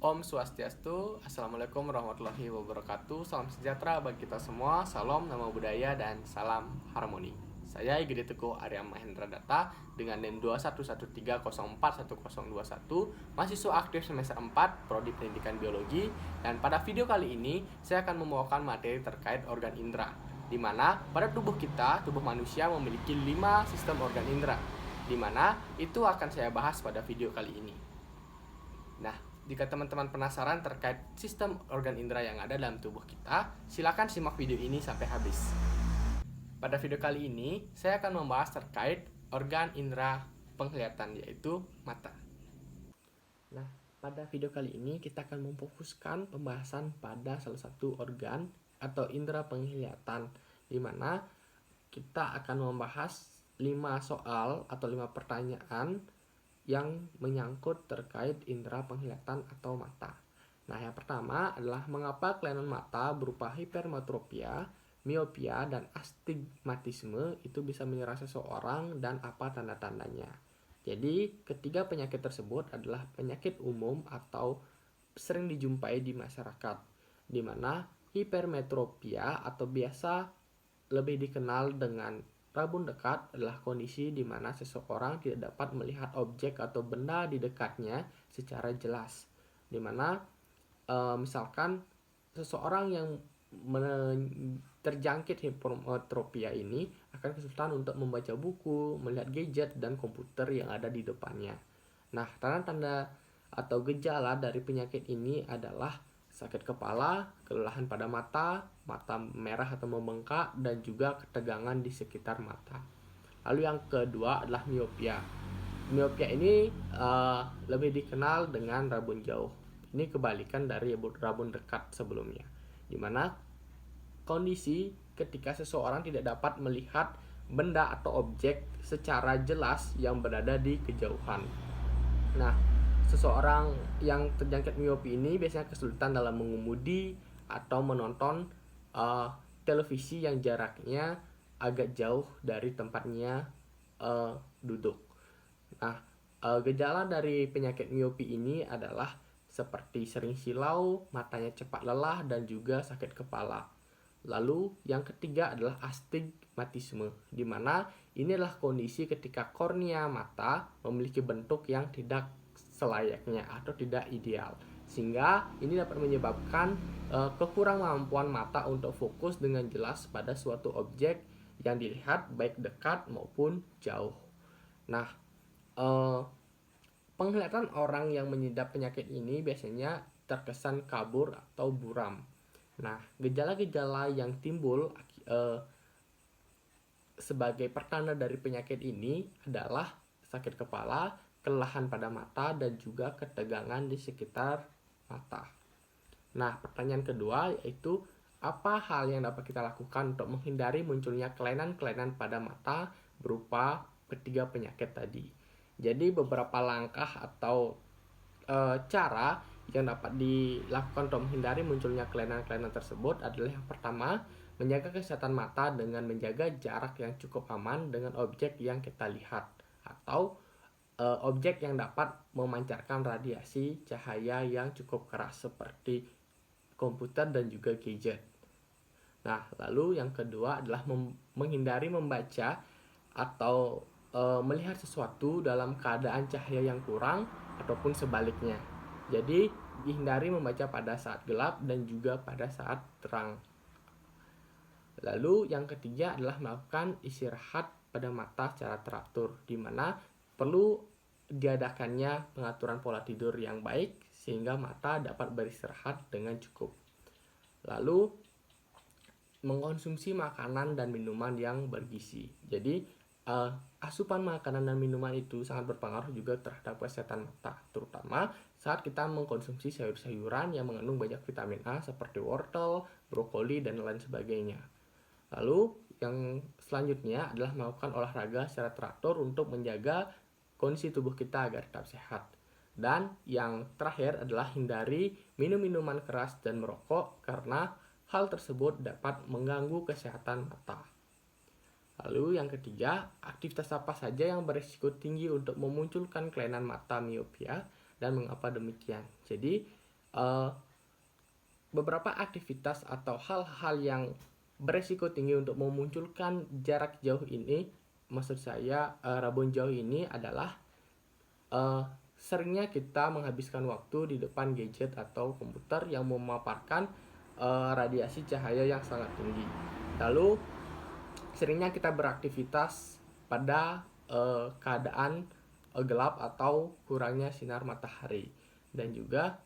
Om Swastiastu, Assalamualaikum warahmatullahi wabarakatuh. Salam sejahtera bagi kita semua, salam nama budaya dan salam harmoni. Saya Igede Teguh Arya Mahendra Data dengan NIM 2113041021, mahasiswa aktif semester 4, Prodi Pendidikan Biologi. Dan pada video kali ini, saya akan membawakan materi terkait organ indera, di mana pada tubuh kita, tubuh manusia memiliki 5 sistem organ indera, di mana itu akan saya bahas pada video kali ini. Nah, jika teman-teman penasaran terkait sistem organ indera yang ada dalam tubuh kita, silakan simak video ini sampai habis. Pada video kali ini, saya akan membahas terkait organ indera penglihatan, yaitu mata. Nah, pada video kali ini kita akan memfokuskan pembahasan pada salah satu organ atau indera penglihatan, di mana kita akan membahas 5 soal atau 5 pertanyaan yang menyangkut terkait indera penglihatan atau mata. Nah, yang pertama adalah mengapa kelainan mata berupa hipermetropia, miopia, dan astigmatisme itu bisa menyerang seseorang dan apa tanda-tandanya. Jadi, ketiga penyakit tersebut adalah penyakit umum atau sering dijumpai di masyarakat, di mana hipermetropia atau biasa lebih dikenal dengan rabun dekat adalah kondisi di mana seseorang tidak dapat melihat objek atau benda di dekatnya secara jelas. Di mana misalkan seseorang yang terjangkit hipermetropia ini akan kesulitan untuk membaca buku, melihat gadget dan komputer yang ada di depannya. Nah, tanda-tanda atau gejala dari penyakit ini adalah sakit kepala, kelelahan pada mata, mata merah atau membengkak, dan juga ketegangan di sekitar mata. Lalu yang kedua adalah miopia. Miopia ini lebih dikenal dengan rabun jauh. Ini kebalikan dari rabun dekat sebelumnya, di mana kondisi ketika seseorang tidak dapat melihat benda atau objek secara jelas yang berada di kejauhan. Nah, seseorang yang terjangkit miopi ini biasanya kesulitan dalam mengemudi atau menonton televisi yang jaraknya agak jauh dari tempatnya duduk. Nah, gejala dari penyakit miopi ini adalah seperti sering silau, matanya cepat lelah, dan juga sakit kepala. Lalu yang ketiga adalah astigmatisme, di mana ini adalah kondisi ketika kornea mata memiliki bentuk yang tidak selayaknya atau tidak ideal, sehingga ini dapat menyebabkan kekurangmampuan mata untuk fokus dengan jelas pada suatu objek yang dilihat baik dekat maupun jauh. Nah, penglihatan orang yang mengidap penyakit ini biasanya terkesan kabur atau buram. Nah, gejala-gejala yang timbul sebagai pertanda dari penyakit ini adalah sakit kepala, kelelahan pada mata, dan juga ketegangan di sekitar mata. Nah, pertanyaan kedua yaitu apa hal yang dapat kita lakukan untuk menghindari munculnya kelainan-kelainan pada mata berupa ketiga penyakit tadi. Jadi beberapa langkah atau cara yang dapat dilakukan untuk menghindari munculnya kelainan-kelainan tersebut adalah yang pertama, menjaga kesehatan mata dengan menjaga jarak yang cukup aman dengan objek yang kita lihat atau objek yang dapat memancarkan radiasi cahaya yang cukup keras seperti komputer dan juga gadget. Nah, lalu yang kedua adalah menghindari membaca atau melihat sesuatu dalam keadaan cahaya yang kurang ataupun sebaliknya. Jadi, dihindari membaca pada saat gelap dan juga pada saat terang. Lalu yang ketiga adalah melakukan istirahat pada mata secara teratur, di mana perlu diadakannya pengaturan pola tidur yang baik sehingga mata dapat beristirahat dengan cukup. Lalu mengkonsumsi makanan dan minuman yang bergizi. Jadi asupan makanan dan minuman itu sangat berpengaruh juga terhadap kesehatan mata, terutama saat kita mengkonsumsi sayur-sayuran yang mengandung banyak vitamin A seperti wortel, brokoli, dan lain sebagainya. Lalu yang selanjutnya adalah melakukan olahraga secara teratur untuk menjaga kondisi tubuh kita agar tetap sehat. Dan yang terakhir adalah hindari minum minuman keras dan merokok karena hal tersebut dapat mengganggu kesehatan mata. Lalu yang ketiga, aktivitas apa saja yang berisiko tinggi untuk memunculkan kelainan mata miopia dan mengapa demikian. Jadi eh, beberapa aktivitas atau hal-hal yang beresiko tinggi untuk memunculkan jarak jauh ini, maksud saya rabun jauh ini adalah seringnya kita menghabiskan waktu di depan gadget atau komputer yang memaparkan radiasi cahaya yang sangat tinggi. Lalu seringnya kita beraktivitas pada keadaan gelap atau kurangnya sinar matahari. Dan juga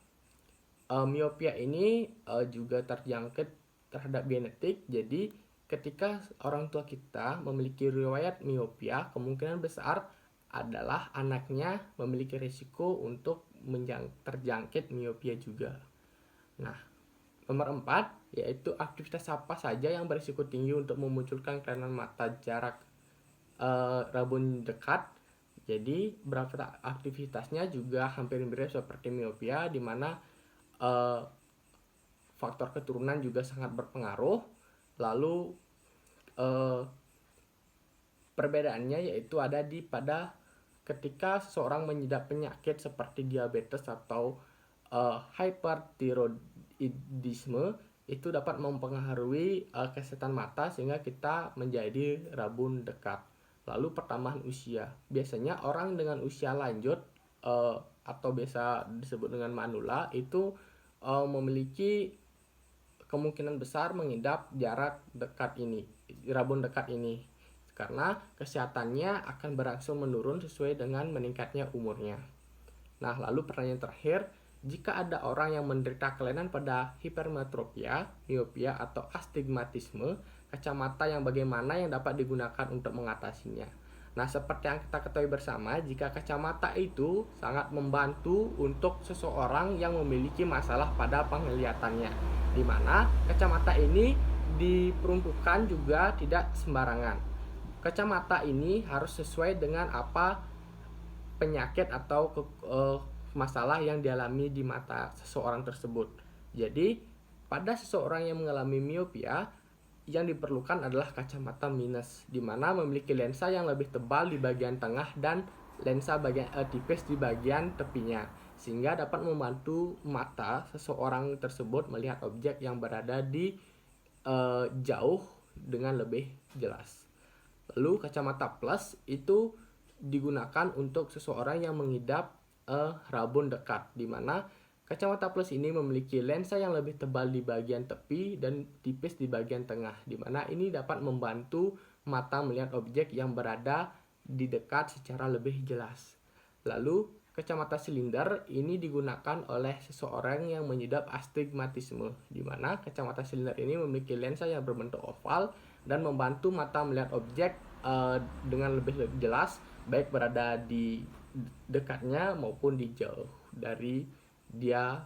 miopia ini juga terjangkit terhadap genetik. Jadi ketika orang tua kita memiliki riwayat miopia, kemungkinan besar adalah anaknya memiliki risiko untuk terjangkit miopia juga. Nah, nomor 4 yaitu aktivitas apa saja yang berisiko tinggi untuk memunculkan kelainan mata jarak rabun dekat. Jadi beberapa aktivitasnya juga hampir mirip seperti miopia, di mana faktor keturunan juga sangat berpengaruh. Lalu perbedaannya yaitu ada pada ketika seseorang mengidap penyakit seperti diabetes atau hypertiroidisme, itu dapat mempengaruhi kesehatan mata sehingga kita menjadi rabun dekat. Lalu pertambahan usia, biasanya orang dengan usia lanjut atau biasa disebut dengan manula itu memiliki kemungkinan besar mengidap jarak dekat ini, rabun dekat ini, karena kesehatannya akan berangsur menurun sesuai dengan meningkatnya umurnya. Nah, lalu pertanyaan terakhir, jika ada orang yang menderita kelainan pada hipermetropia, miopia, atau astigmatisme, kacamata yang bagaimana yang dapat digunakan untuk mengatasinya? Nah, seperti yang kita ketahui bersama, jika kacamata itu sangat membantu untuk seseorang yang memiliki masalah pada penglihatannya, di mana kacamata ini diperuntukkan juga tidak sembarangan. Kacamata ini harus sesuai dengan apa penyakit atau masalah yang dialami di mata seseorang tersebut. Jadi, pada seseorang yang mengalami miopia, yang diperlukan adalah kacamata minus, di mana memiliki lensa yang lebih tebal di bagian tengah dan lensa bagian tipis di bagian tepinya, sehingga dapat membantu mata seseorang tersebut melihat objek yang berada di jauh dengan lebih jelas. Lalu kacamata plus itu digunakan untuk seseorang yang mengidap rabun dekat, di mana kacamata plus ini memiliki lensa yang lebih tebal di bagian tepi dan tipis di bagian tengah, di mana ini dapat membantu mata melihat objek yang berada di dekat secara lebih jelas. Lalu kacamata silinder ini digunakan oleh seseorang yang mengidap astigmatisme, di mana kacamata silinder ini memiliki lensa yang berbentuk oval dan membantu mata melihat objek dengan lebih jelas, baik berada di dekatnya maupun di jauh dari dia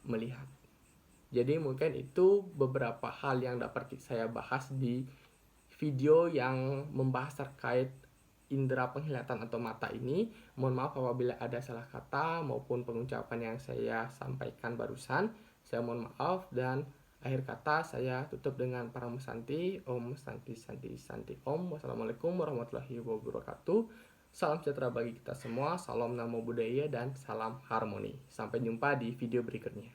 melihat. Jadi mungkin itu beberapa hal yang dapat saya bahas di video yang membahas terkait indera penglihatan atau mata ini. Mohon maaf apabila ada salah kata maupun pengucapan yang saya sampaikan barusan. Saya mohon maaf, dan akhir kata saya tutup dengan Paramo Santi. Om Santi Santi Santi Om. Wassalamualaikum warahmatullahi wabarakatuh. Salam sejahtera bagi kita semua, salam namo buddhaya, dan salam harmoni. Sampai jumpa di video berikutnya.